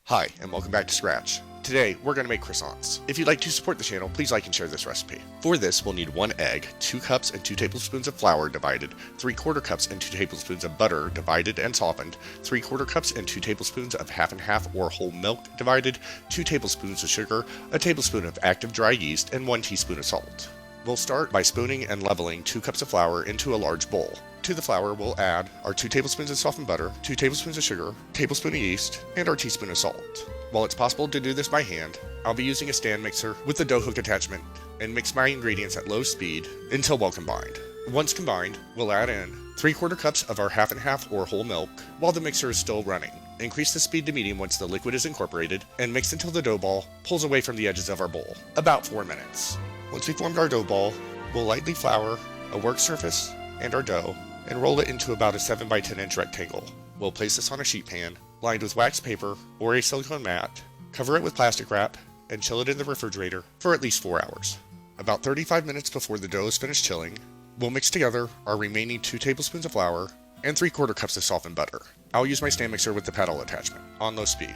Hi, and welcome back to Scratch. Today, we're going to make croissants. If you'd like to support the channel, please like and share this recipe. For this, we'll need 1 egg, 2 cups and 2 tablespoons of flour divided, 3/4 cups and 2 tablespoons of butter divided and softened, 3/4 cups and 2 tablespoons of half and half or whole milk divided, 2 tablespoons of sugar, a tablespoon of active dry yeast, and 1 teaspoon of salt. We'll start by spooning and leveling 2 cups of flour into a large bowl. To the flour, we'll add our 2 tablespoons of softened butter, 2 tablespoons of sugar, tablespoon of yeast, and our teaspoon of salt. While it's possible to do this by hand, I'll be using a stand mixer with the dough hook attachment and mix my ingredients at low speed until well combined. Once combined, we'll add in 3/4 cups of our half and half or whole milk while the mixer is still running. Increase the speed to medium once the liquid is incorporated and mix until the dough ball pulls away from the edges of our bowl, about 4 minutes. Once we formed our dough ball, we'll lightly flour a work surface and our dough and roll it into about a 7 by 10 inch rectangle. We'll place this on a sheet pan lined with wax paper or a silicone mat, cover it with plastic wrap, and chill it in the refrigerator for at least 4 hours. About 35 minutes before the dough is finished chilling, we'll mix together our remaining 2 tablespoons of flour and 3/4 cups of softened butter. I'll use my stand mixer with the paddle attachment on low speed.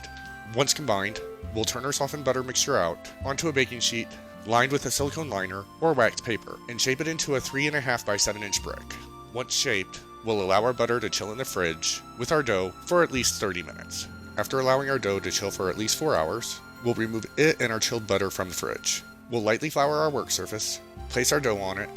Once combined, we'll turn our softened butter mixture out onto a baking sheet lined with a silicone liner or wax paper and shape it into a 3.5 by 7 inch brick. Once shaped, we'll allow our butter to chill in the fridge with our dough for at least 30 minutes. After allowing our dough to chill for at least 4 hours, we'll remove it and our chilled butter from the fridge. We'll lightly flour our work surface, place our dough on it,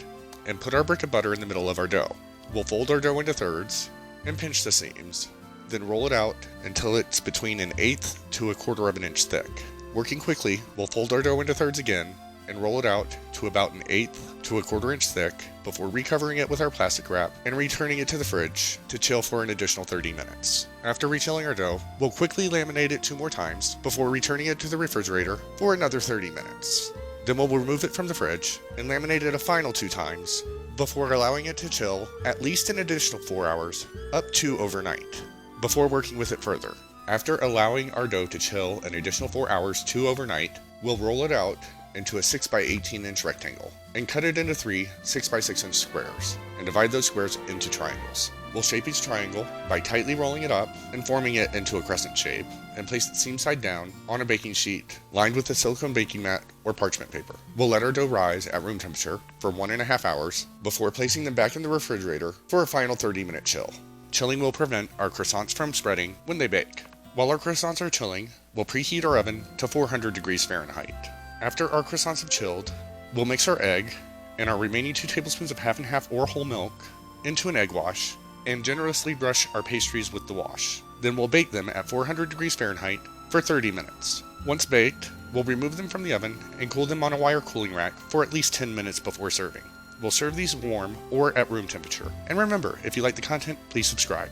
and put our brick of butter in the middle of our dough. We'll fold our dough into thirds and pinch the seams, then roll it out until it's between 1/8 to 1/4 of an inch thick. Working quickly, we'll fold our dough into thirds again and roll it out to about 1/8 to 1/4 inch thick before recovering it with our plastic wrap and returning it to the fridge to chill for an additional 30 minutes. After rechilling our dough, we'll quickly laminate it 2 more times before returning it to the refrigerator for another 30 minutes. Then we'll remove it from the fridge and laminate it a final 2 times before allowing it to chill at least an additional 4 hours, up to overnight, before working with it further. After allowing our dough to chill an additional 4 hours to overnight, we'll roll it out into a 6 by 18 inch rectangle and cut it into 3 6 by 6 inch squares and divide those squares into triangles. We'll shape each triangle by tightly rolling it up and forming it into a crescent shape and place it seam side down on a baking sheet lined with a silicone baking mat or parchment paper. We'll let our dough rise at room temperature for 1.5 hours before placing them back in the refrigerator for a final 30-minute chill. Chilling will prevent our croissants from spreading when they bake. While our croissants are chilling, we'll preheat our oven to 400 degrees Fahrenheit. After our croissants have chilled, we'll mix our egg and our remaining 2 tablespoons of half and half or whole milk into an egg wash and generously brush our pastries with the wash. Then we'll bake them at 400 degrees Fahrenheit for 30 minutes. Once baked, we'll remove them from the oven and cool them on a wire cooling rack for at least 10 minutes before serving. We'll serve these warm or at room temperature. And remember, if you like the content, please subscribe.